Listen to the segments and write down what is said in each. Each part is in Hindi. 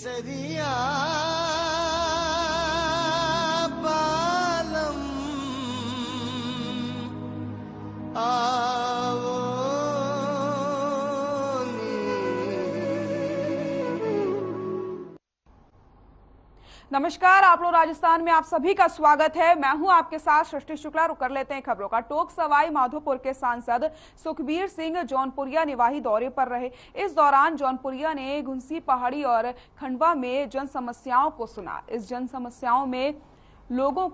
केसरिया बालम आवो नमस्कार, आप लोग राजस्थान में आप सभी का स्वागत है। मैं हूं आपके साथ सृष्टि शुक्ला। रुक कर लेते हैं खबरों का। टोंक सवाई माधोपुर के सांसद सुखबीर सिंह जौनपुरिया निवाही दौरे पर रहे। इस दौरान जौनपुरिया ने घुंसी पहाड़ी और खंडवा में जन समस्याओं को सुना। इस जन समस्याओं में लोगों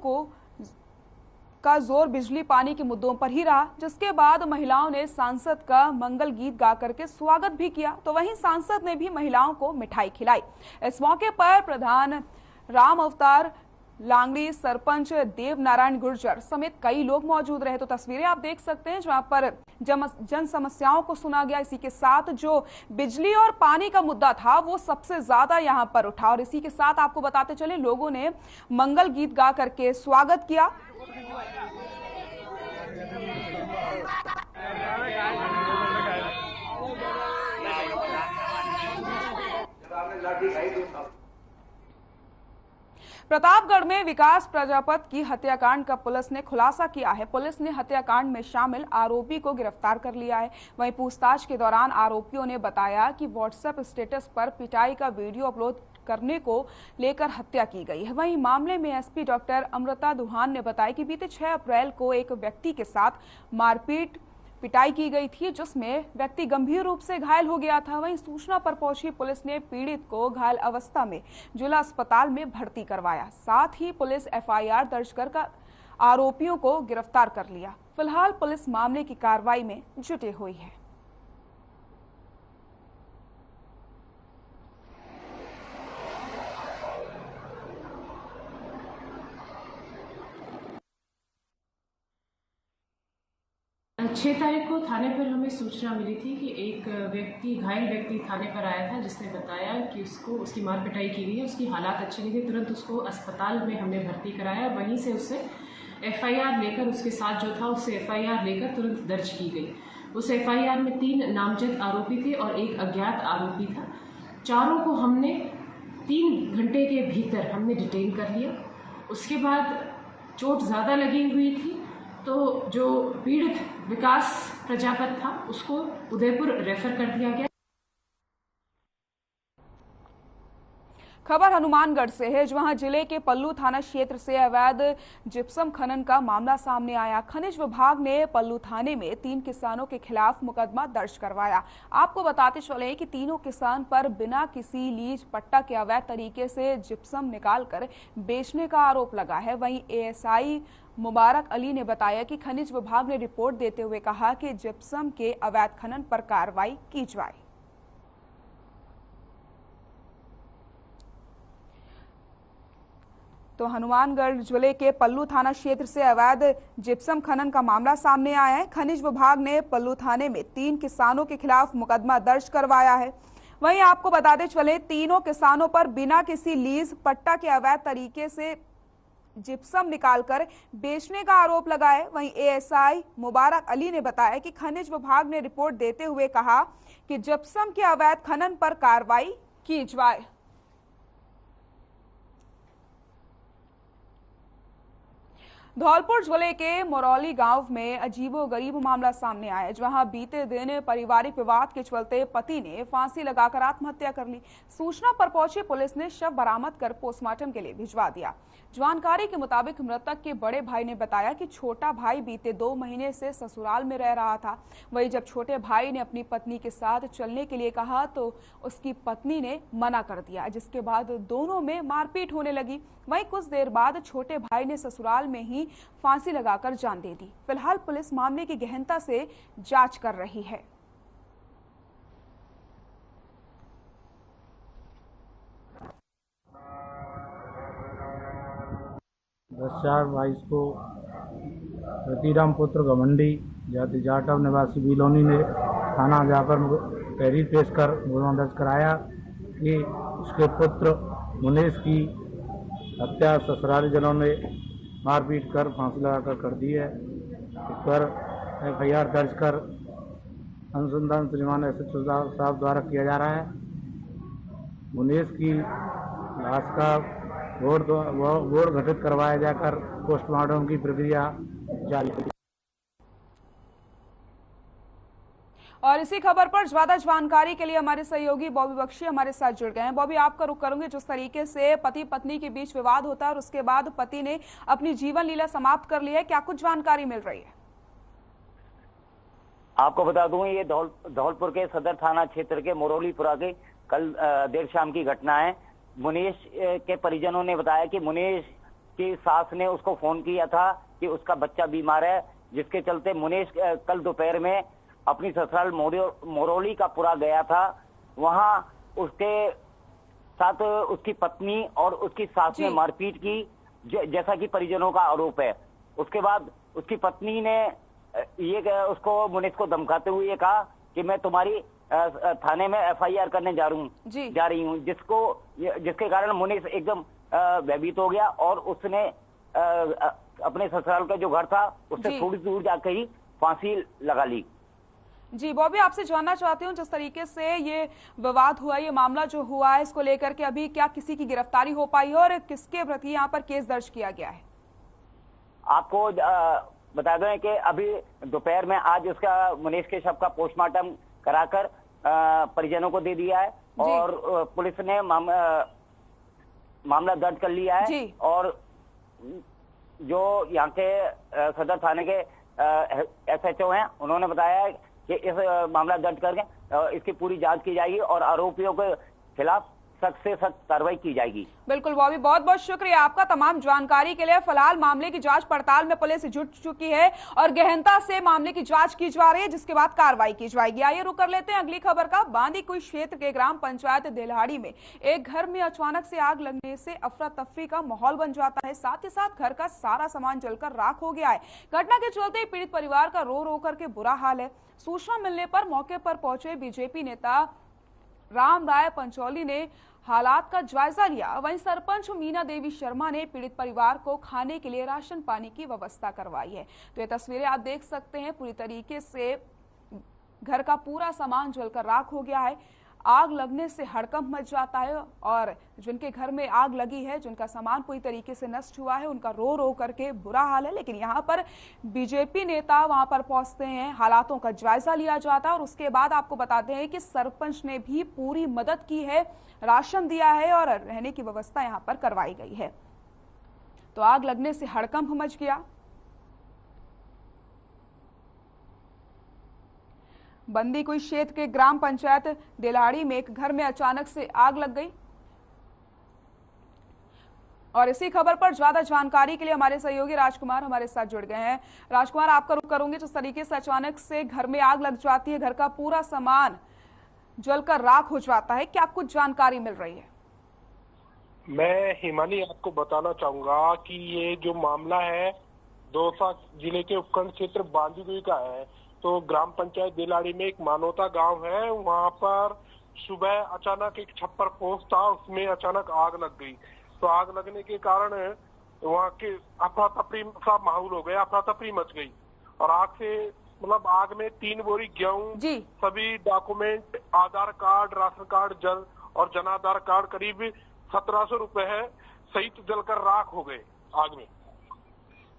का जोर बिजली पानी के मुद्दों पर ही रहा, जिसके बाद महिलाओं ने सांसद का मंगल गीत गा करके स्वागत भी किया। तो वहीं सांसद ने भी महिलाओं को मिठाई खिलाई। इस मौके पर प्रधान राम अवतार लांगड़ी, सरपंच देव नारायण गुर्जर समेत कई लोग मौजूद रहे। तो तस्वीरें आप देख सकते हैं जहां पर जन समस्याओं को सुना गया। इसी के साथ जो बिजली और पानी का मुद्दा था वो सबसे ज्यादा यहां पर उठा। और इसी के साथ आपको बताते चले, लोगों ने मंगल गीत गा करके स्वागत किया। प्रतापगढ़ में विकास प्रजापत की हत्याकांड का पुलिस ने खुलासा किया है। पुलिस ने हत्याकांड में शामिल आरोपी को गिरफ्तार कर लिया है। वहीं पूछताछ के दौरान आरोपियों ने बताया कि व्हाट्सएप स्टेटस पर पिटाई का वीडियो अपलोड करने को लेकर हत्या की गई है। वहीं मामले में एसपी डॉक्टर अमृता दुहान ने बताया कि बीते 6 अप्रैल को एक व्यक्ति के साथ मारपीट पिटाई की गई थी, जिसमें व्यक्ति गंभीर रूप से घायल हो गया था। वहीं सूचना पर पहुंची पुलिस ने पीड़ित को घायल अवस्था में जिला अस्पताल में भर्ती करवाया। साथ ही पुलिस एफआईआर दर्ज कर आरोपियों को गिरफ्तार कर लिया। फिलहाल पुलिस मामले की कार्रवाई में जुटी हुई है। छह तारीख को थाने पर हमें सूचना मिली थी कि एक घायल व्यक्ति थाने पर आया था, जिसने बताया कि उसकी मार पिटाई की गई है। उसकी हालात अच्छे नहीं थे। तुरंत उसको अस्पताल में हमने भर्ती कराया। वहीं से उससे एफआईआर लेकर, उसके साथ जो था उससे एफआईआर लेकर तुरंत दर्ज की गई। उस एफआईआर में 3 नामजद आरोपी थे और एक अज्ञात आरोपी था। चारों को हमने 3 घंटे के भीतर हमने डिटेन कर लिया। उसके बाद चोट ज़्यादा लगी हुई थी, तो जो पीड़ित विकास प्रजापत था उसको उदयपुर रेफर कर दिया गया। खबर हनुमानगढ़ से है, जहां जिले के पल्लू थाना क्षेत्र से अवैध जिप्सम खनन का मामला सामने आया। खनिज विभाग ने पल्लू थाने में 3 किसानों के खिलाफ मुकदमा दर्ज करवाया। आपको बताते चले कि तीनों किसान पर बिना किसी लीज पट्टा के अवैध तरीके से जिप्सम निकालकर बेचने का आरोप लगा है। वहीं एएसआई मुबारक अली ने बताया कि खनिज विभाग ने रिपोर्ट देते हुए कहा कि जिप्सम के अवैध खनन पर कार्रवाई की जाए। तो हनुमानगढ़ जिले के पल्लू थाना क्षेत्र से अवैध जिप्सम खनन का मामला सामने आया है। खनिज विभाग ने पल्लू थाने में 3 किसानों के खिलाफ मुकदमा दर्ज करवाया है। वहीं आपको बताते चले, तीनों किसानों पर बिना किसी लीज पट्टा के अवैध तरीके से जिप्सम निकालकर बेचने का आरोप लगा है। वहीं एएसआई मुबारक अली ने बताया कि खनिज विभाग ने रिपोर्ट देते हुए कहा कि जिप्सम के अवैध खनन पर कार्रवाई की जाए। धौलपुर जिले के मोरौली गांव में अजीबोगरीब मामला सामने आया, जहां बीते दिन पारिवारिक विवाद के चलते पति ने फांसी लगाकर आत्महत्या कर ली। सूचना पर पहुंची पुलिस ने शव बरामद कर पोस्टमार्टम के लिए भिजवा दिया। जानकारी के मुताबिक मृतक के बड़े भाई ने बताया कि छोटा भाई बीते 2 महीने से ससुराल में रह रहा था। वहीं जब छोटे भाई ने अपनी पत्नी के साथ चलने के लिए कहा तो उसकी पत्नी ने मना कर दिया, जिसके बाद दोनों में मारपीट होने लगी। वहीं कुछ देर बाद छोटे भाई ने ससुराल में ही फांसी लगाकर जान दे दी। फिलहाल पुलिस मामले की गहनता से जांच कर रही है। 10/4/22 को रतिराम पुत्र घमंडी जाति जाटव निवासी बिलोनी ने थाना जाकर तहरीर पेश कर मुकदमा दर्ज कराया कि उसके पुत्र मुनेश की हत्या ससुराली जनों ने मारपीट कर फांसी लगाकर कर दी है। इस पर एफआईआर दर्ज कर अनुसंधान श्रीमान एसएचओ साहब द्वारा किया जा रहा है। मुनीश की लाश का बोर्ड गठित करवाया जाकर पोस्टमार्टम की प्रक्रिया जारी है। और इसी खबर पर ज्यादा जानकारी के लिए हमारे सहयोगी बॉबी बख्शी हमारे साथ जुड़ गए हैं। बॉबी, आपका रुख करूंगी, जिस तरीके से पति पत्नी के बीच विवाद होता है और उसके बाद पति ने अपनी जीवन लीला समाप्त कर ली है, क्या कुछ जानकारी मिल रही है? आपको बता दूं, ये धौलपुर के सदर थाना क्षेत्र के मोरोलीपुरा के कल देर शाम की घटना है। मुनीश के परिजनों ने बताया कि मुनीश की सास ने उसको फोन किया था कि उसका बच्चा बीमार है, जिसके चलते मुनीश कल दोपहर में अपनी ससुराल मोरोली का पुरा गया था। वहां उसके साथ उसकी पत्नी और उसकी सास ने मारपीट की, जैसा कि परिजनों का आरोप है। उसके बाद उसकी पत्नी ने उसको मुनीश को धमकाते हुए कहा कि मैं तुम्हारी थाने में एफआईआर करने जा रही हूँ, जिसके कारण मुनीश एकदम भयभीत हो गया और उसने अपने ससुराल का जो घर था उससे थोड़ी दूर जाकर ही फांसी लगा ली। जी बॉबी, आपसे जानना चाहती हूँ, जिस तरीके से ये विवाद हुआ, ये मामला जो हुआ है, इसको लेकर के अभी क्या किसी की गिरफ्तारी हो पाई है और किसके प्रति यहाँ पर केस दर्ज किया गया है? आपको बता दें कि अभी दोपहर में आज उसका मुनीश के शव का पोस्टमार्टम कराकर परिजनों को दे दिया है और पुलिस ने मामला दर्ज कर लिया है। और जो यहाँ के सदर थाने के SHO हैं, उन्होंने बताया है कि इस मामला दर्ज करके इसकी पूरी जांच की जाएगी और आरोपियों के खिलाफ सख्त से सख्त कार्रवाई की जाएगी। बिल्कुल बॉबी, बहुत बहुत शुक्रिया आपका तमाम जानकारी के लिए। फिलहाल मामले की जांच पड़ताल में पुलिस जुट चुकी है और गहनता से मामले की जांच की जा रही है, जिसके बाद कार्रवाई की जाएगी। आइए रुक कर लेते हैं अगली खबर का। बांदीकुई क्षेत्र के ग्राम पंचायत देलहाड़ी में एक घर में अचानक से आग लगने से अफरा तफरी का माहौल बन जाता है। साथ ही साथ घर का सारा सामान जलकर राख हो गया है। घटना के चलते पीड़ित परिवार का रो रो करके बुरा हाल है। सूचना मिलने पर मौके पर पहुंचे बीजेपी नेता राम राय पंचौली ने हालात का जायजा लिया। वहीं सरपंच मीना देवी शर्मा ने पीड़ित परिवार को खाने के लिए राशन पानी की व्यवस्था करवाई है। तो ये तस्वीरें आप देख सकते हैं, पूरी तरीके से घर का पूरा सामान जलकर राख हो गया है। आग लगने से हड़कंप मच जाता है और जिनके घर में आग लगी है, जिनका सामान पूरी तरीके से नष्ट हुआ है, उनका रो रो करके बुरा हाल है। लेकिन यहाँ पर बीजेपी नेता वहां पर पहुंचते हैं, हालातों का जायजा लिया जाता है और उसके बाद आपको बताते हैं कि सरपंच ने भी पूरी मदद की है, राशन दिया है और रहने की व्यवस्था यहाँ पर करवाई गई है। तो आग लगने से हड़कंप मच गया। बंदीकुई क्षेत्र के ग्राम पंचायत देलहाड़ी में एक घर में अचानक से आग लग गई और इसी खबर पर ज्यादा जानकारी के लिए हमारे सहयोगी राजकुमार हमारे साथ जुड़ गए हैं। राजकुमार, आपका रुख करूंगी, जिस तरीके से अचानक से घर में आग लग जाती है, घर का पूरा सामान जलकर राख हो जाता है, क्या कुछ जानकारी मिल रही है? मैं हिमानी आपको बताना चाहूंगा कि ये जो मामला है दौसा जिले के उपखंड क्षेत्र बांदीकुई का है। तो ग्राम पंचायत देलहाड़ी में एक मानोता गांव है, वहां पर सुबह अचानक एक छप्पर पोस्ट था, उसमें अचानक आग लग गई। तो आग लगने के कारण वहां के अफरा तफरी सा माहौल हो गया, अफरा तफरी मच गई और आग से मतलब आग में 3 बोरी गेहूं, सभी डॉक्यूमेंट, आधार कार्ड, राशन कार्ड, जल और जनाधार कार्ड करीब 1700 रुपए है सहित जलकर राख हो गए आग में।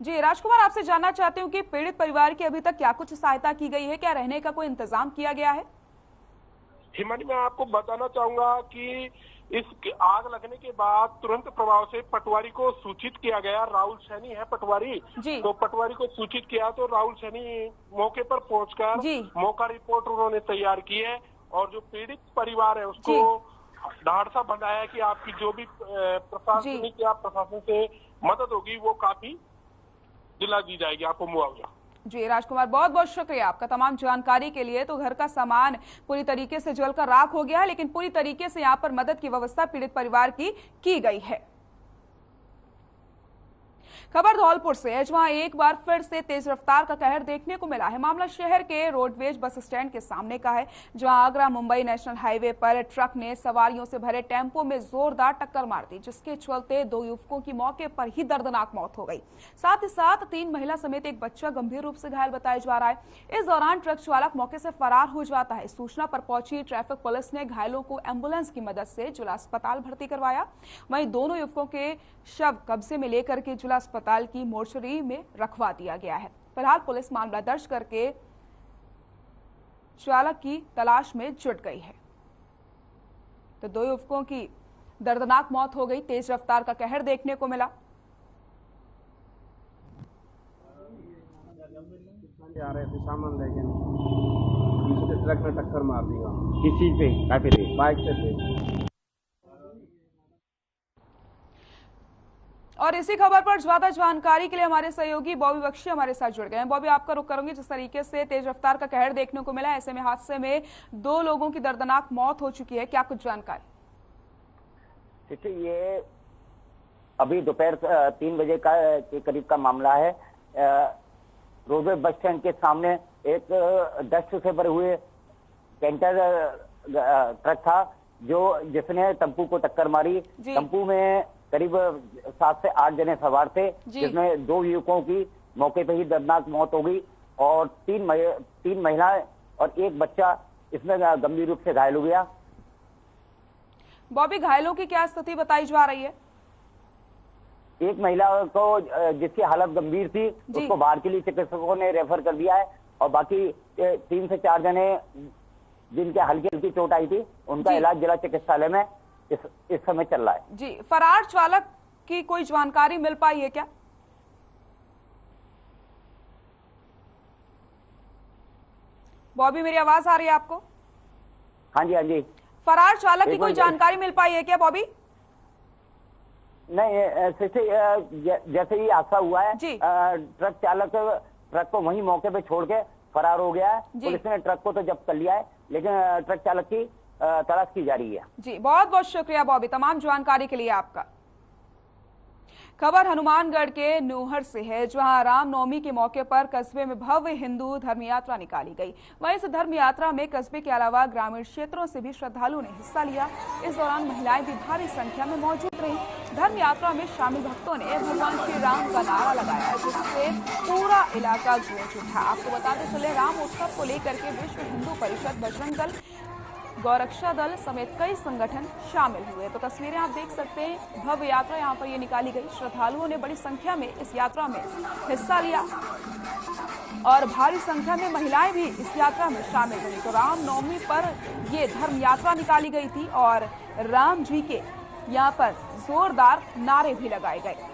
जी राजकुमार, आपसे जानना चाहती हूँ कि पीड़ित परिवार की अभी तक क्या कुछ सहायता की गई है, क्या रहने का कोई इंतजाम किया गया है? हिमानी, मैं आपको बताना चाहूंगा कि इस आग लगने के बाद तुरंत प्रभाव से पटवारी को सूचित किया गया। राहुल सैनी है पटवारी, तो पटवारी को सूचित किया तो राहुल सैनी मौके पर पहुंचकर मौका रिपोर्ट उन्होंने तैयार की है और जो पीड़ित परिवार है उसको ढांढसा बंधाया कि आपकी जो भी प्रशासनिक या प्रशासन से मदद होगी वो काफी दिला दी जाएगी आपको मुआवजा। जी राजकुमार, बहुत बहुत शुक्रिया आपका तमाम जानकारी के लिए। तो घर का सामान पूरी तरीके से जलकर राख हो गया है, लेकिन पूरी तरीके से यहाँ पर मदद की व्यवस्था पीड़ित परिवार की गई है। खबर धौलपुर से है, जहां एक बार फिर से तेज रफ्तार का कहर देखने को मिला है। मामला शहर के रोडवेज बस स्टैंड के सामने का है, जहां आगरा मुंबई नेशनल हाईवे पर ट्रक ने सवारियों से भरे टेम्पो में जोरदार टक्कर मार दी, जिसके चलते 2 युवकों की मौके पर ही दर्दनाक मौत हो गई। साथ ही साथ 3 महिला समेत एक बच्चा गंभीर रूप से घायल बताया जा रहा है। इस दौरान ट्रक चालक मौके से फरार हो जाता है। सूचना पर पहुंची ट्रैफिक पुलिस ने घायलों को एम्बुलेंस की मदद से जिला अस्पताल भर्ती करवाया। वहीं दोनों युवकों के शव कब्जे में लेकर के जिला अस्पताल की मोर्चरी में रखवा दिया गया है। फिलहाल पुलिस मामला दर्ज करके चालक की तलाश में जुट गई है। तो 2 युवकों की दर्दनाक मौत हो गई। तेज रफ्तार का कहर देखने को मिला। आ रहे थे सामान लेके, पीछे ट्रक ने टक्कर मार दी। किस चीज पे? बाइक से थे। और इसी खबर पर ज्यादा जानकारी के लिए हमारे सहयोगी बॉबी बख्शी हमारे साथ जुड़ गए हैं। बॉबी, आपका रुख करूंगी। जिस तरीके से तेज रफ्तार का कहर देखने को मिला, ऐसे में हादसे में 2 लोगों की दर्दनाक मौत हो चुकी है, क्या कुछ जानकारी? ये अभी दोपहर 3 बजे के करीब का मामला है। रोडवे बस स्टैंड के सामने एक डस्ट से भरे हुए कैंटर ट्रक था, जिसने टेम्पू को टक्कर मारी। टेम्पू में करीब 7 से 8 जने सवार थे, जिसमें 2 युवकों की मौके पर ही दर्दनाक मौत हो गई और 3 महिलाएं और एक बच्चा इसमें गंभीर रूप से घायल हो गया। बॉबी, घायलों की क्या स्थिति बताई जा रही है? एक महिला को, जिसकी हालत गंभीर थी, उसको बाहर के लिए चिकित्सकों ने रेफर कर दिया है और बाकी 3 से 4 जने जिनके हल्की हल्की चोट आई थी, उनका इलाज जिला चिकित्सालय में इस समय चल रहा है। जी, फरार चालक की कोई जानकारी मिल पाई है क्या? बॉबी, मेरी आवाज आ रही है आपको? हाँ जी, हाँ जी। फरार चालक की कोई जानकारी मिल पाई है क्या बॉबी? नहीं, जैसे ही हादसा हुआ है, ट्रक चालक ट्रक को वहीं मौके पे छोड़ के फरार हो गया है। पुलिस ने ट्रक को तो जब्त कर लिया है, लेकिन ट्रक चालक की तलाश की जा रही है। जी, बहुत बहुत शुक्रिया बॉबी, तमाम जानकारी के लिए आपका। खबर हनुमानगढ़ के नूहर से है, जहां रामनवमी के मौके पर कस्बे में भव्य हिंदू धर्म यात्रा निकाली गई। वहीं इस धर्म यात्रा में कस्बे के अलावा ग्रामीण क्षेत्रों से भी श्रद्धालुओं ने हिस्सा लिया। इस दौरान महिलाएं भी भारी संख्या में मौजूद रहीं। धर्म यात्रा में शामिल भक्तों ने भगवान श्री राम का नारा लगाया, जिससे पूरा इलाका गूंज उठा। आपको बताते चले, राम उत्सव को लेकर के विश्व हिंदू परिषद, बजरंग दल, गौरक्षा दल समेत कई संगठन शामिल हुए। तो तस्वीरें आप देख सकते हैं, भव्य यात्रा यहाँ पर ये निकाली गई। श्रद्धालुओं ने बड़ी संख्या में इस यात्रा में हिस्सा लिया और भारी संख्या में महिलाएं भी इस यात्रा में शामिल हुई। तो रामनवमी पर ये धर्म यात्रा निकाली गई थी और राम जी के यहाँ पर जोरदार नारे भी लगाए गए।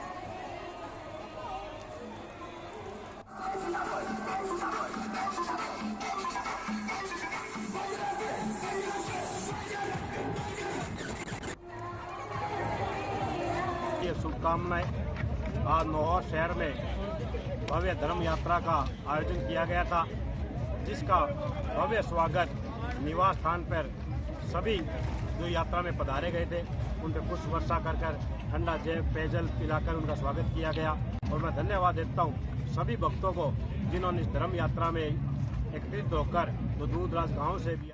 शुभकामनाएं। आज नौहर शहर में भव्य धर्म यात्रा का आयोजन किया गया था, जिसका भव्य स्वागत निवास स्थान पर सभी जो यात्रा में पधारे गए थे उन पर पुष्प वर्षा कर ठंडा पेयजल पिलाकर उनका स्वागत किया गया। और मैं धन्यवाद देता हूँ सभी भक्तों को, जिन्होंने इस धर्म यात्रा में एकत्रित होकर तो दूर दराज गाँव से भी।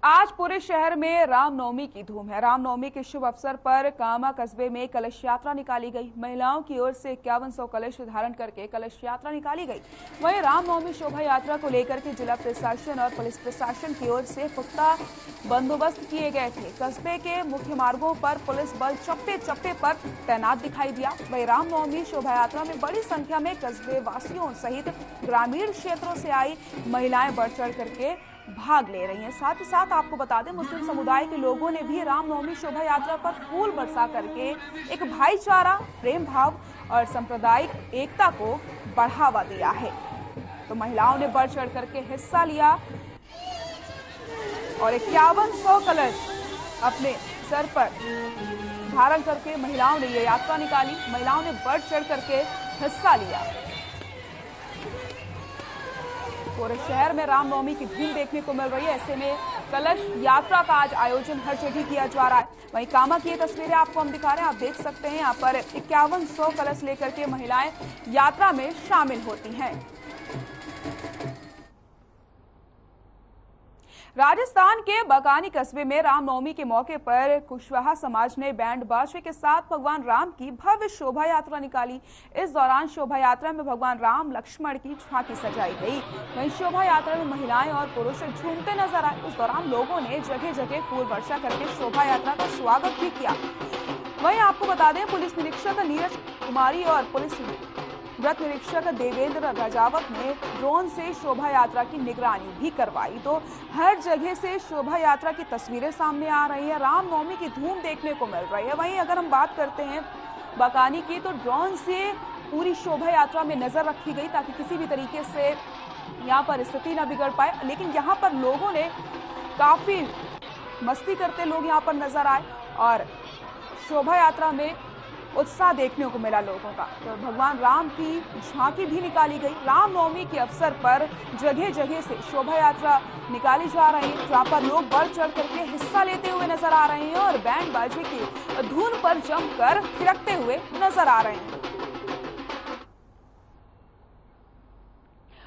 आज पूरे शहर में रामनवमी की धूम है। रामनवमी के शुभ अवसर पर कामा कस्बे में कलश यात्रा निकाली गई। महिलाओं की ओर से 5100 कलश धारण करके कलश यात्रा निकाली गई। वहीं रामनवमी शोभा यात्रा को लेकर के जिला प्रशासन और पुलिस प्रशासन की ओर से पुख्ता बंदोबस्त किए गए थे। कस्बे के मुख्य मार्गों पर पुलिस बल चप्पे चप्पे पर तैनात दिखाई दिया। वहीं रामनवमी शोभा यात्रा में बड़ी संख्या में कस्बे वासियों सहित ग्रामीण क्षेत्रों से आई महिलाएं बढ़ चढ़ करके भाग ले रही हैं। साथ ही साथ आपको बता दें, मुस्लिम समुदाय के लोगों ने भी रामनवमी शोभा यात्रा पर फूल बरसा करके एक भाईचारा, प्रेम भाव और सांप्रदायिक एकता को बढ़ावा दिया है। तो महिलाओं ने बढ़ चढ़ करके हिस्सा लिया और 5100 कलश अपने सर पर धारण करके महिलाओं ने ये यात्रा निकाली। महिलाओं ने बढ़ चढ़ करके हिस्सा लिया। पूरे शहर में रामनवमी की धूम देखने को मिल रही है। ऐसे में कलश यात्रा का आज आयोजन हर जगह किया जा रहा है। वहीं कामा की ये तस्वीरें आपको हम दिखा रहे हैं, आप देख सकते हैं यहाँ पर 5100 कलश लेकर के महिलाएं यात्रा में शामिल होती हैं। राजस्थान के बकानी कस्बे में रामनवमी के मौके पर कुशवाहा समाज ने बैंड बाजे के साथ भगवान राम की भव्य शोभा यात्रा निकाली। इस दौरान शोभा यात्रा में भगवान राम लक्ष्मण की झांकी सजाई गई। वहीं शोभा यात्रा में महिलाएं और पुरुष झूमते नजर आए। इस दौरान लोगों ने जगह जगह फूल वर्षा करके शोभा यात्रा का स्वागत भी किया। वहीं आपको बता दें, पुलिस निरीक्षक नीरज कुमारी और पुलिस व्रत निरीक्षक देवेंद्र राजावत ने ड्रोन से शोभा यात्रा की निगरानी भी करवाई। तो हर जगह से शोभा यात्रा की तस्वीरें सामने आ रही है, रामनवमी की धूम देखने को मिल रही है। वहीं अगर हम बात करते हैं बकानी की, तो ड्रोन से पूरी शोभा यात्रा में नजर रखी गई ताकि किसी भी तरीके से यहाँ पर स्थिति न बिगड़ पाए। लेकिन यहाँ पर लोगों ने काफी मस्ती करते लोग यहाँ पर नजर आए और शोभा यात्रा में उत्साह देखने को मिला लोगों का। तो भगवान राम की झांकी भी निकाली गई। रामनवमी के अवसर पर जगह जगह से शोभा यात्रा निकाली जा रही है, जहां पर लोग बढ़ चढ़ करके हिस्सा लेते हुए नजर आ रहे हैं और बैंड बाजे की धुन पर जमकर थिरकते हुए नजर आ रहे हैं।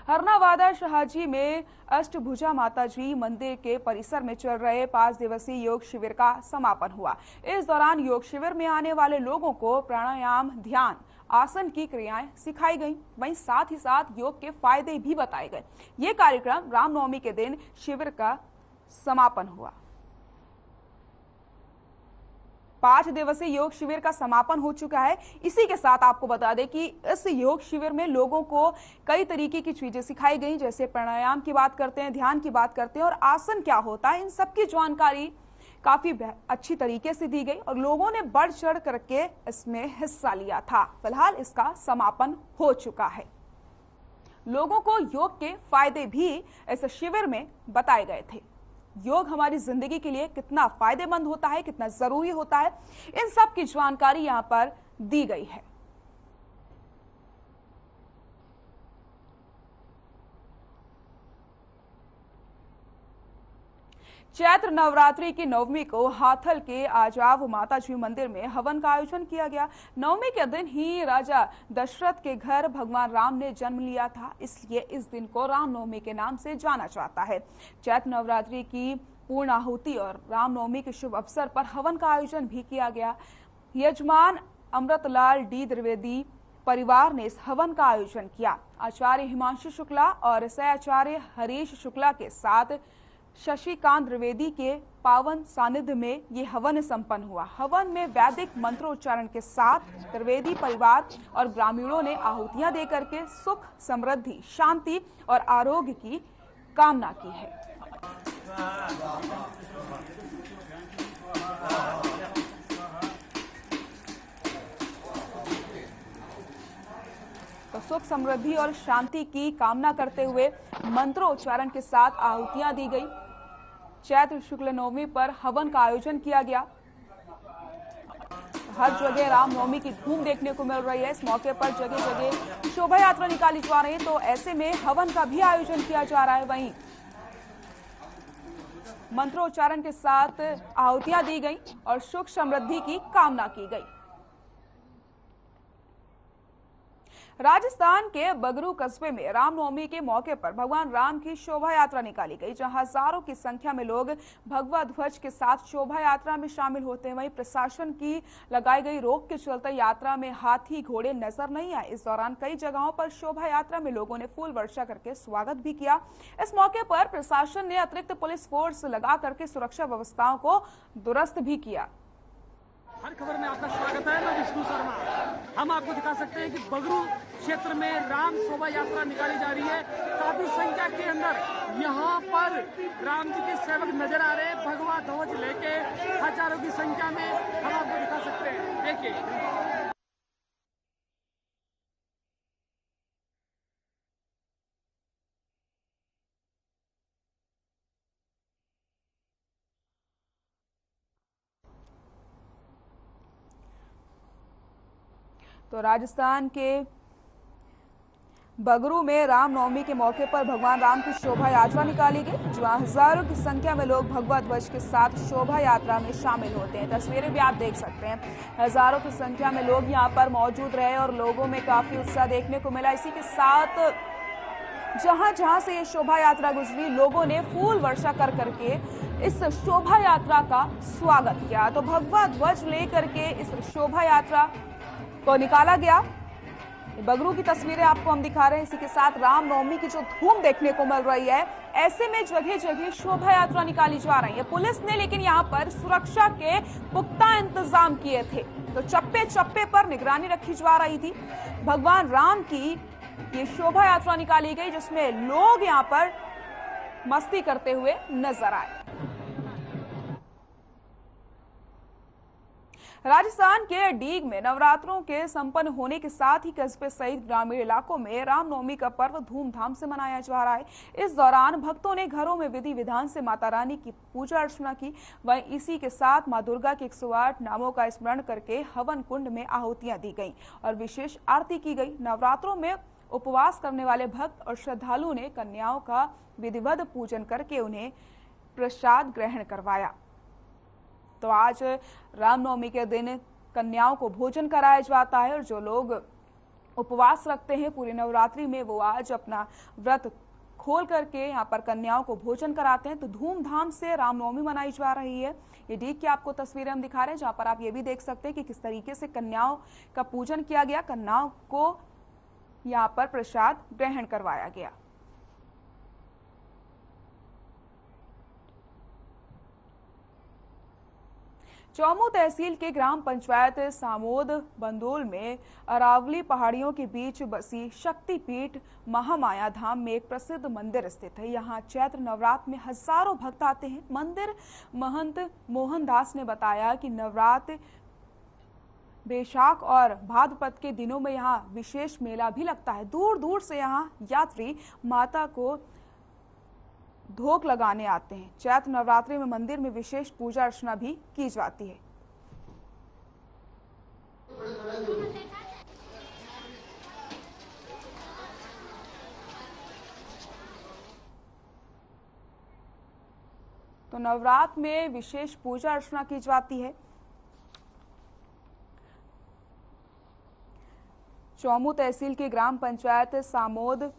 हरनावादा शहाजी में अष्टभुजा माताजी मंदिर के परिसर में चल रहे 5 दिवसीय योग शिविर का समापन हुआ। इस दौरान योग शिविर में आने वाले लोगों को प्राणायाम, ध्यान, आसन की क्रियाएं सिखाई गईं। वहीं साथ ही साथ योग के फायदे भी बताए गए। ये कार्यक्रम रामनवमी के दिन शिविर का समापन हुआ। 5 दिवसीय योग शिविर का समापन हो चुका है। इसी के साथ आपको बता दें कि इस योग शिविर में लोगों को कई तरीके की चीजें सिखाई गई, जैसे प्राणायाम की बात करते हैं, ध्यान की बात करते हैं और आसन क्या होता है, इन सब की जानकारी काफी अच्छी तरीके से दी गई और लोगों ने बढ़ चढ़ करके इसमें हिस्सा लिया था। फिलहाल इसका समापन हो चुका है। लोगों को योग के फायदे भी इस शिविर में बताए गए थे। योग हमारी जिंदगी के लिए कितना फायदेमंद होता है, कितना जरूरी होता है, इन सब की जानकारी यहां पर दी गई है। चैत्र नवरात्रि की नवमी को हाथल के आजाव माताजी मंदिर में हवन का आयोजन किया गया। नवमी के दिन ही राजा दशरथ के घर भगवान राम ने जन्म लिया था, इसलिए इस दिन को रामनवमी के नाम से जाना जाता है। चैत्र नवरात्रि की पूर्ण आहुति और रामनवमी के शुभ अवसर पर हवन का आयोजन भी किया गया। यजमान अमृतलाल डी द्विवेदी परिवार ने इस हवन का आयोजन किया। आचार्य हिमांशु शुक्ला और सहआचार्य हरीश शुक्ला के साथ शशिकांत द्विवेदी के पावन सानिध्य में ये हवन संपन्न हुआ। हवन में वैदिक मंत्रोच्चारण के साथ द्विवेदी परिवार और ग्रामीणों ने आहुतियां देकर के सुख, समृद्धि, शांति और आरोग्य की कामना की है। तो सुख, समृद्धि और शांति की कामना करते हुए मंत्रोच्चारण के साथ आहुतियां दी गई। चैत्र शुक्ल नवमी पर हवन का आयोजन किया गया। हर जगह रामनवमी की धूम देखने को मिल रही है। इस मौके पर जगह जगह शोभा यात्रा निकाली जा रही है, तो ऐसे में हवन का भी आयोजन किया जा रहा है। वहीं मंत्रोच्चारण के साथ आहुतियां दी गई और सुख समृद्धि की कामना की गई। राजस्थान के बगरू कस्बे में रामनवमी के मौके पर भगवान राम की शोभा यात्रा निकाली गई, जहां हजारों की संख्या में लोग भगवा ध्वज के साथ शोभा यात्रा में शामिल होते हैं। वहीं प्रशासन की लगाई गई रोक के चलते यात्रा में हाथी, घोड़े नजर नहीं आए। इस दौरान कई जगहों पर शोभा यात्रा में लोगों ने फूल वर्षा करके स्वागत भी किया। इस मौके पर प्रशासन ने अतिरिक्त पुलिस फोर्स लगा करके सुरक्षा व्यवस्थाओं को दुरुस्त भी किया। हर खबर में आपका स्वागत है। मैं विष्णु शर्मा। हम आपको दिखा सकते हैं कि बगरू क्षेत्र में राम शोभा यात्रा निकाली जा रही है। काफी संख्या के अंदर यहाँ पर राम जी के सेवक नजर आ रहे हैं, भगवा ध्वज लेके हजारों की संख्या में। हम आपको दिखा सकते हैं, देखिए। तो राजस्थान के बगरू में रामनवमी के मौके पर भगवान राम की शोभा यात्रा निकाली गई, जहां हजारों की संख्या में लोग भगवा ध्वज के साथ शोभा यात्रा में शामिल होते हैं। तस्वीरें भी आप देख सकते हैं, हजारों की संख्या में लोग यहां पर मौजूद रहे और लोगों में काफी उत्साह देखने को मिला। इसी के साथ जहां जहां से ये शोभा यात्रा गुजरी, लोगों ने फूल वर्षा कर करके इस शोभा यात्रा का स्वागत किया। तो भगवा ध्वज लेकर के इस शोभा यात्रा को निकाला गया। बगरू की तस्वीरें आपको हम दिखा रहे हैं। इसी के साथ रामनवमी की जो धूम देखने को मिल रही है, ऐसे में जगह जगह शोभा यात्रा निकाली जा रही है। पुलिस ने लेकिन यहाँ पर सुरक्षा के पुख्ता इंतजाम किए थे, तो चप्पे चप्पे पर निगरानी रखी जा रही थी। भगवान राम की ये शोभा यात्रा निकाली गई, जिसमें लोग यहाँ पर मस्ती करते हुए नजर आए। राजस्थान के डीग में नवरात्रों के संपन्न होने के साथ ही कस्बे सहित ग्रामीण इलाकों में रामनवमी का पर्व धूमधाम से मनाया जा रहा है। इस दौरान भक्तों ने घरों में विधि विधान से माता रानी की पूजा अर्चना की। वहीं इसी के साथ मां दुर्गा के 108 नामों का स्मरण करके हवन कुंड में आहुतियां दी गईं और विशेष आरती की गई। नवरात्रों में उपवास करने वाले भक्त और श्रद्धालुओं ने कन्याओं का विधिवत पूजन करके उन्हें प्रसाद ग्रहण करवाया। तो आज रामनवमी के दिन कन्याओं को भोजन कराया जाता है और जो लोग उपवास रखते हैं पूरी नवरात्रि में, वो आज अपना व्रत खोल करके यहाँ पर कन्याओं को भोजन कराते हैं। तो धूमधाम से रामनवमी मनाई जा रही है। ये डीग की आपको तस्वीरें हम दिखा रहे हैं, जहाँ पर आप ये भी देख सकते हैं कि किस तरीके से कन्याओं का पूजन किया गया, कन्याओं को यहाँ पर प्रसाद ग्रहण करवाया गया। चौमू तहसील के ग्राम पंचायत सामोद बंदोल में अरावली पहाड़ियों के बीच बसी शक्तिपीठ महामाया धाम में एक प्रसिद्ध मंदिर स्थित है। यहाँ चैत्र नवरात्र में हजारों भक्त आते हैं। मंदिर महंत मोहनदास ने बताया कि नवरात्र बैसाख और भाद्रपद के दिनों में यहाँ विशेष मेला भी लगता है। दूर दूर से यहाँ यात्री माता को धोख लगाने आते हैं। चैत्र नवरात्रि में मंदिर में विशेष पूजा अर्चना भी की जाती है। तो नवरात्र में विशेष पूजा अर्चना की जाती है। चौमू तहसील के ग्राम पंचायत सामोद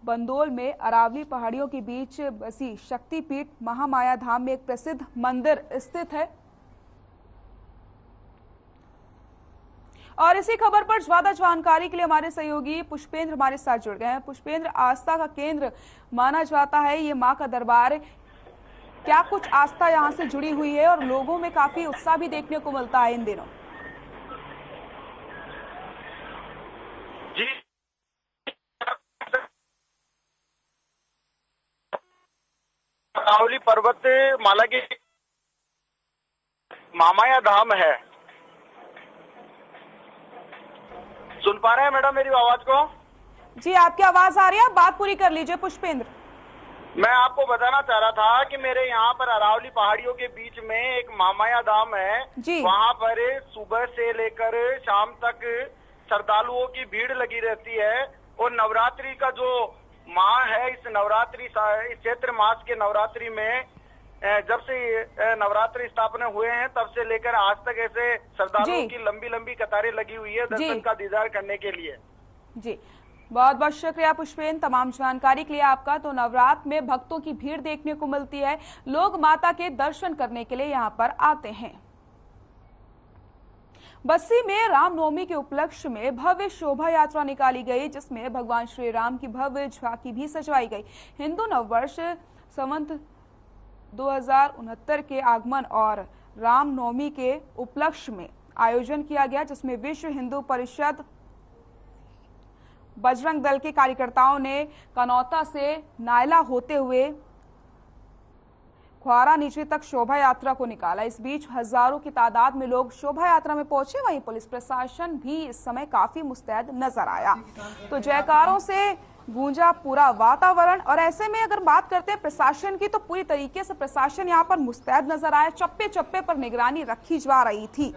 बंदोल में अरावली पहाड़ियों के बीच बसी शक्तिपीठ महामाया धाम में एक प्रसिद्ध मंदिर स्थित है। और इसी खबर पर ज्यादा जानकारी के लिए हमारे सहयोगी पुष्पेंद्र हमारे साथ जुड़ गए हैं। पुष्पेंद्र, आस्था का केंद्र माना जाता है ये मां का दरबार, क्या कुछ आस्था यहां से जुड़ी हुई है और लोगों में काफी उत्साह भी देखने को मिलता है इन दिनों? अरावली पर्वत माला की महामाया धाम है। सुन पा रहे हैं मैडम मेरी आवाज को? जी, आपकी आवाज आ रही है, आप बात पूरी कर लीजिए पुष्पेंद्र। मैं आपको बताना चाह रहा था कि मेरे यहाँ पर अरावली पहाड़ियों के बीच में एक महामाया धाम है। वहाँ पर सुबह से लेकर शाम तक श्रद्धालुओं की भीड़ लगी रहती है और नवरात्रि का जो माह है, इस नवरात्रि इस चैत्र मास के नवरात्रि में जब से नवरात्रि स्थापना हुए हैं तब से लेकर आज तक ऐसे श्रद्धालुओं की लंबी लंबी कतारें लगी हुई है दर्शन का दीदार करने के लिए। जी, बहुत बहुत शुक्रिया पुष्पेंद्र तमाम जानकारी के लिए आपका। तो नवरात्र में भक्तों की भीड़ देखने को मिलती है, लोग माता के दर्शन करने के लिए यहाँ पर आते हैं। बस्सी में रामनवमी के उपलक्ष्य में भव्य शोभा यात्रा निकाली गई, जिसमें भगवान श्री राम की भव्य झांकी भी सजवाई गई। हिंदू नववर्ष संवत 2069 के आगमन और रामनवमी के उपलक्ष्य में आयोजन किया गया, जिसमें विश्व हिंदू परिषद बजरंग दल के कार्यकर्ताओं ने कनौता से नायला होते हुए ख्वारा नीचे तक शोभा यात्रा को निकाला। इस बीच हजारों की तादाद में लोग शोभा यात्रा में पहुंचे। वहीं पुलिस प्रशासन भी इस समय काफी मुस्तैद नजर आया। तो जयकारों से गूंजा पूरा वातावरण। और ऐसे में अगर बात करते हैं प्रशासन की, तो पूरी तरीके से प्रशासन यहाँ पर मुस्तैद नजर आया। चप्पे चप्पे पर निगरानी रखी जा रही थी।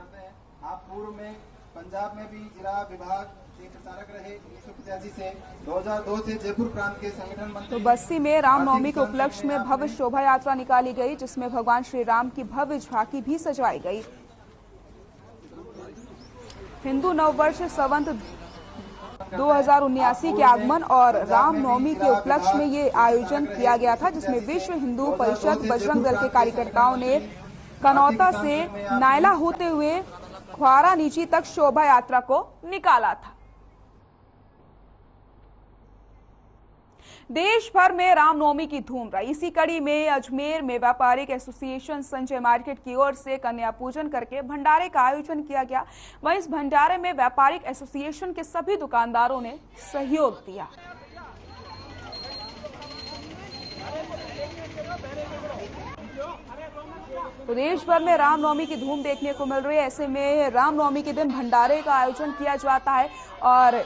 आप पूर्व में पंजाब में भी जिला विभाग प्रचारक रहे 1985 से 2002 से जयपुर प्रांत के संगठन मंत्री। तो बस्सी में रामनवमी के उपलक्ष्य में भव्य शोभा यात्रा निकाली गई, जिसमें भगवान श्री राम की भव्य झांकी भी सजाई गई। हिंदू नववर्ष संवत 2079 के आगमन और रामनवमी के उपलक्ष्य में ये आयोजन किया गया था, जिसमें विश्व हिंदू परिषद बजरंग दल के कार्यकर्ताओं ने कनौता से नायला होते हुए ख्वारा नीची तक शोभा यात्रा को निकाला था। देश भर में रामनवमी की धूम रही। इसी कड़ी में अजमेर में व्यापारिक एसोसिएशन संजय मार्केट की ओर से कन्या पूजन करके भंडारे का आयोजन किया गया। वहीं इस भंडारे में व्यापारिक एसोसिएशन के सभी दुकानदारों ने सहयोग दिया। तो देश भर में रामनवमी की धूम देखने को मिल रही है। ऐसे में रामनवमी के दिन भंडारे का आयोजन किया जाता है और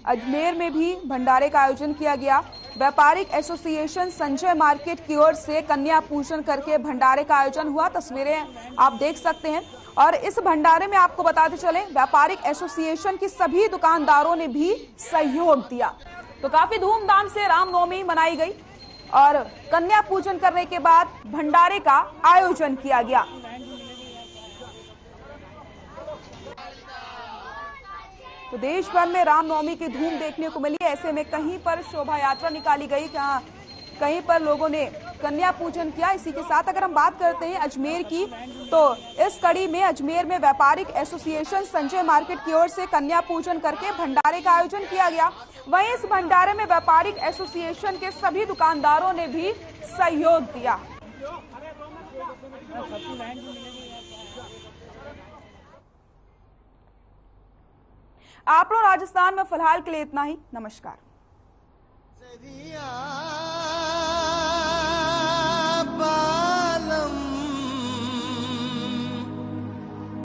अजमेर में भी भंडारे का आयोजन किया गया। व्यापारिक एसोसिएशन संजय मार्केट की ओर से कन्या पूजन करके भंडारे का आयोजन हुआ। तस्वीरें आप देख सकते हैं। और इस भंडारे में आपको बताते चले, व्यापारिक एसोसिएशन की सभी दुकानदारों ने भी सहयोग दिया। तो काफी धूमधाम से रामनवमी मनाई गई और कन्या पूजन करने के बाद भंडारे का आयोजन किया गया। तो देश भर में रामनवमी की धूम देखने को मिली। ऐसे में कहीं पर शोभा यात्रा निकाली गई, कहीं पर लोगों ने कन्या पूजन किया। इसी के साथ अगर हम बात करते हैं अजमेर की, तो इस कड़ी में अजमेर में व्यापारिक एसोसिएशन संजय मार्केट की ओर से कन्या पूजन करके भंडारे का आयोजन किया गया। वहीं इस भंडारे में व्यापारिक एसोसिएशन के सभी दुकानदारों ने भी सहयोग दिया। आप लोग राजस्थान में फिलहाल के लिए इतना ही। नमस्कार।